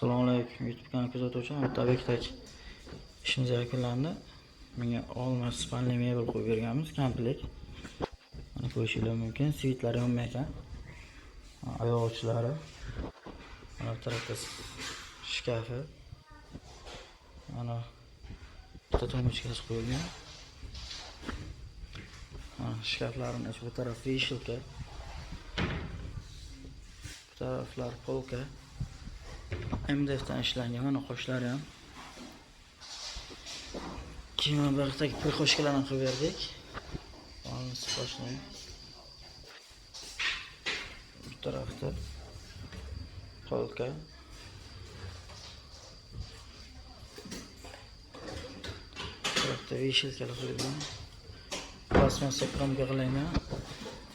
Assalomu alaykum YouTube kanal kuzatuvchilar. Tabiiyki ishimiz yakunlandi. Menga olma spanli mebel qo'yib berganmiz, komplet. Mana ko'rishingiz mumkin. Svitlari yonmay ekan. Oyoq uchlari. Mana bu tarafda shkafi. Mana bitta to'michkasi qo'yilgan. Mana shkaflarning ichi bu taraf vishilka. Bu taraflar polka. MDFdan ishlangan, mana qoshlari ham. Keyin birikdagi priqoshkalarni qilib berdik. Mana sipochni. Bu tarafda polka. Bu tarafda vishilkalar qo'yilgan. Plastmassa kromga qilingan.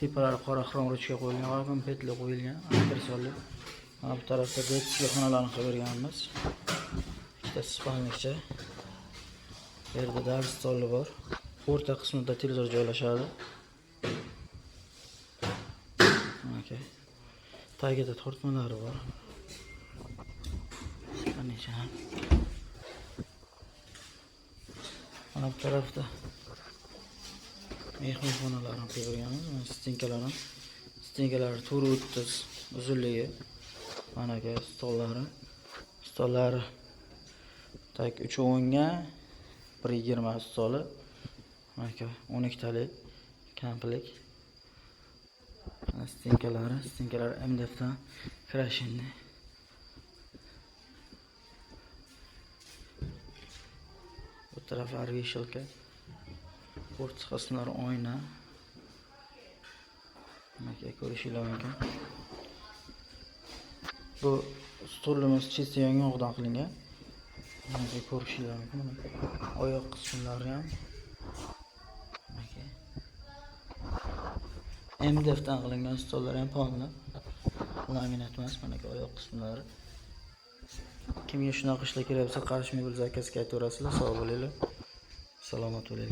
Tepalari qora xrom ruchka qo'yilgan, vagon petli qo'yilgan, aksesuarlar. Mana bu tarafda detskiy xonalarni qilib berganmiz. Ikkita spalnikcha. Bu yerda dars stoli bor. O'rta qismida televizor joylashadi. Okay. Tagida tortmalari bor. Spalnikcha. Mana bu tarafda mehmonxonalarni qilib berganmiz. Stenkalari 4.30 uzunligi. Mana ga stollari tak 3.10 ga 1.20 stoli. Mana 12 talik komplet. Mana stenkalari MDFdan krashinni. Bu taraflari vishilka. Port qismlari oyna. Mana ko'rishingiz mumkin. Bu stolimiz chista yong'oqdan qilingan. Mana ko'rishingiz mumkin. Oyoq qismlari ham. MDFdan qilingan stollar ham polni. Laminat emas, mana oyoq qismlari. Kimga shunaqa ishlar kerak bo'lsa, qarshi mebel zakazga aytaverasizlar. Sog' bo'linglar. Salomat bo'linglar.